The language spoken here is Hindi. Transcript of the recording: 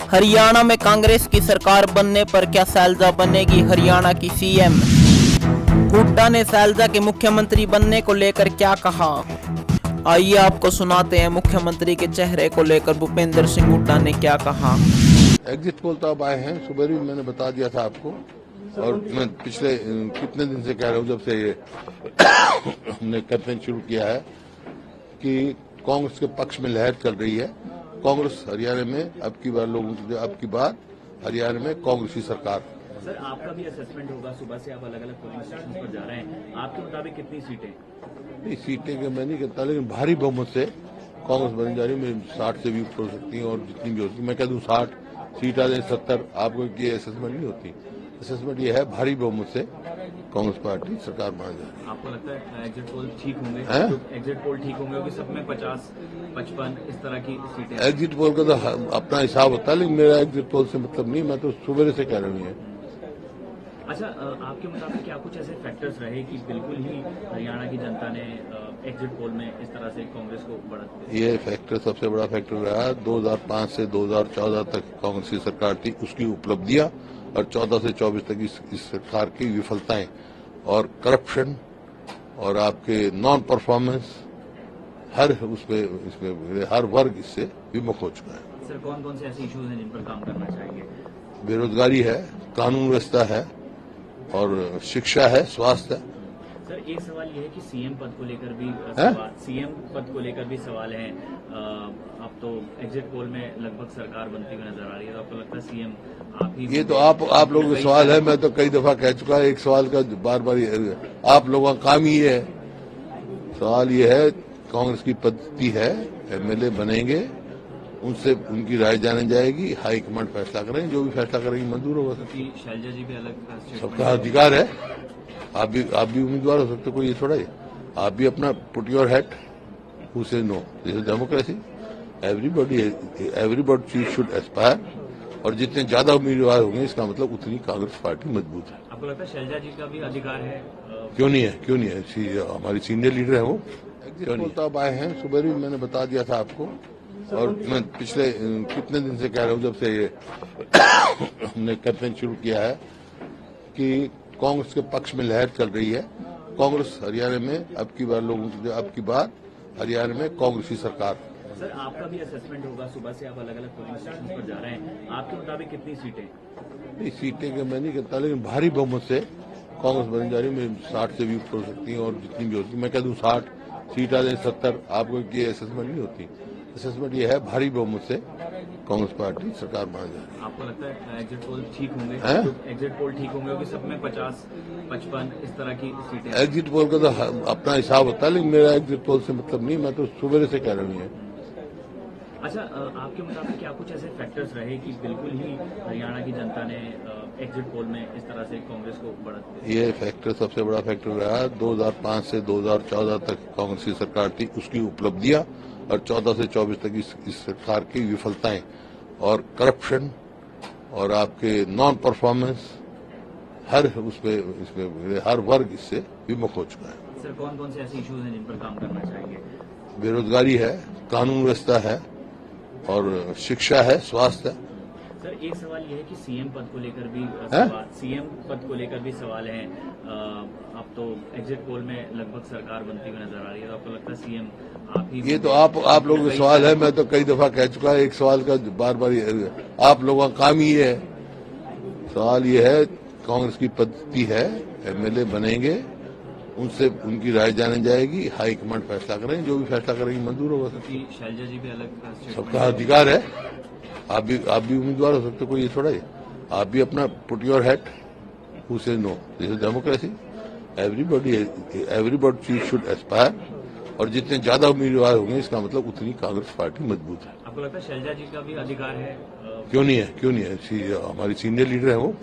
हरियाणा में कांग्रेस की सरकार बनने पर क्या शैलजा बनेगी हरियाणा की सीएम? हुड्डा ने शैलजा के मुख्यमंत्री बनने को लेकर क्या कहा? आइए आपको सुनाते हैं मुख्यमंत्री के चेहरे को लेकर भूपेंद्र सिंह हुड्डा ने क्या कहा। एग्जिट पोल तो अब आए हैं, सुबह भी मैंने बता दिया था आपको, और मैं पिछले कितने दिन से कह रहा हूँ, जब से ये हमने कैंपेन शुरू किया है कि कांग्रेस के पक्ष में लहर चल रही है। कांग्रेस हरियाणा में अब की बार हरियाणा में कांग्रेस की सरकार। सर, आपका भी असेसमेंट होगा, सुबह से आप अलग अलग पोलिंग स्टेशन पर जा रहे हैं, आपके मुताबिक कितनी सीटें? नहीं, सीटें के मैं नहीं कहता, लेकिन भारी बहुमत से कांग्रेस बनी जा रही है। 60 से भी ऊपर हो सकती है, और जितनी भी होती है, मैं कह दूं 60 सीट आ जाए, 70, आपको ये असेसमेंट नहीं होती। असेसमेंट ये है, भारी बहुमत से कांग्रेस पार्टी सरकार बना जा रही है। आपको लगता है एग्जिट पोल ठीक होंगे? एग्जिट पोल ठीक होंगे कि सब में 50, 55 इस तरह की सीटें? एग्जिट पोल का तो अपना हिसाब होता है, लेकिन मेरा एग्जिट पोल से मतलब नहीं, मैं तो सुबह से कह रहा हूँ। अच्छा, आपके मुताबिक क्या कुछ ऐसे फैक्टर्स रहे कि बिल्कुल ही हरियाणा की जनता ने एग्जिट पोल में इस तरह से कांग्रेस को बढ़त? ये फैक्टर सबसे बड़ा फैक्टर रहा 2005 से 2014 तक कांग्रेस की सरकार थी, उसकी उपलब्धियां, और 14 से 24 तक इस सरकार की विफलताएं और करप्शन और आपके नॉन परफॉर्मेंस, इसमें हर वर्ग इससे विमुख हो चुका है। सर, कौन कौन से ऐसे इश्यूज हैं जिन पर काम करना चाहेंगे? बेरोजगारी है, कानून व्यवस्था है, और शिक्षा है, स्वास्थ्य है। सर, एक सवाल यह है कि सीएम पद को लेकर भी सवाल है। अब तो एग्जिट पोल में लगभग सरकार बनती हुई नजर आ रही है, तो आपको लगता है सीएम आप ही? ये तो आप लोगों का सवाल है, मैं तो कई दफा कह चुका, एक सवाल का बार बार आप लोगों का काम ही है। सवाल ये है, कांग्रेस की पद्धति है, एमएलए बनेंगे, उनसे उनकी राय जानी जाएगी, हाईकमांड फैसला करेंगे, जो भी फैसला करेंगे मंजूर होगा। शैलजा जी भी अलग, सबका अधिकार है, आप भी उम्मीदवार हो सकते, कोई ये थोड़ा है। आप भी अपना put your hat, who say no, this is democracy. Everybody should aspire, और जितने ज्यादा उम्मीदवार होंगे, इसका मतलब उतनी कांग्रेस पार्टी मजबूत है। आपको लगता है शैलजा जी का भी अधिकार है? क्यों नहीं है, हमारी सीनियर लीडर है वो। एग्जिट पोल तो अब आए हैं, सुबह भी मैंने बता दिया था आपको, और मैं पिछले कितने दिन से कह रहा हूँ, जब से ये हमने कैंपेन शुरू किया है कि कांग्रेस के पक्ष में लहर चल रही है। कांग्रेस हरियाणा में अब की बार हरियाणा में कांग्रेस की सरकार। सर, आपका भी असेसमेंट होगा, सुबह से आप अलग अलग पोलिंग स्टेशन पर जा रहे हैं, आपके मुताबिक कितनी सीटें? नहीं, सीटें के मैं नहीं कहता, लेकिन भारी बहुमत से कांग्रेस बनी जा रही है। 60 से भी ऊपर हो सकती है, और जितनी भी होती है, मैं कह दूं 60 सीट आ जाए, 70, आपको ये असेसमेंट नहीं होती। असेसमेंट ये है, भारी बहुमत से कांग्रेस पार्टी सरकार बना जा रही है। आपको लगता है एग्जिट पोल ठीक होंगे? एग्जिट पोल ठीक होंगे कि सब में 50, 55 इस तरह की सीटें? एग्जिट पोल का तो अपना हिसाब होता है, लेकिन मेरा एग्जिट पोल से मतलब नहीं, मैं तो सुबह से कह रहा हूँ। अच्छा, आपके मुताबिक क्या कुछ ऐसे फैक्टर्स रहे कि बिल्कुल ही हरियाणा की जनता ने एग्जिट पोल में इस तरह से कांग्रेस को बढ़त? ये फैक्टर सबसे बड़ा फैक्टर रहा 2005 से 2014 तक कांग्रेस की सरकार थी, उसकी उपलब्धियां, और 14 से 24 तक इस सरकार की विफलताएं और करप्शन और आपके नॉन परफॉर्मेंस, इसमें हर वर्ग इससे विमुख हो चुका है। सर, कौन कौन से ऐसे इश्यूज हैं जिन पर काम करना चाहेंगे? बेरोजगारी है, कानून व्यवस्था है, और शिक्षा है, स्वास्थ्य है। सर, एक सवाल यह है कि सीएम पद को लेकर भी सवाल है। अब तो एग्जिट पोल में लगभग सरकार बनती हुई नजर आ रही है, तो आपको लगता है सीएम आप ही? ये तो आप लोगों का सवाल है, मैं तो कई दफा कह चुका, एक सवाल का बार बार आप लोगों का काम ही है। सवाल ये है, कांग्रेस की पद्धति है, एमएलए बनेंगे, उनसे उनकी राय जानी जाएगी, हाईकमांड फैसला करेंगे, जो भी फैसला करेंगे मंजूर होगा। शैलजा जी भी अलग, सबका अधिकार है, आप भी उम्मीदवार हो सकते, कोई ये थोड़ा है। आप भी अपना put your hat, who say no, this is democracy. Everybody should aspire, और जितने ज्यादा उम्मीदवार होंगे, इसका मतलब उतनी कांग्रेस पार्टी मजबूत है। आपको लगता है शैलजा जी का भी अधिकार है? क्यों नहीं है, हमारी सीनियर लीडर है वो।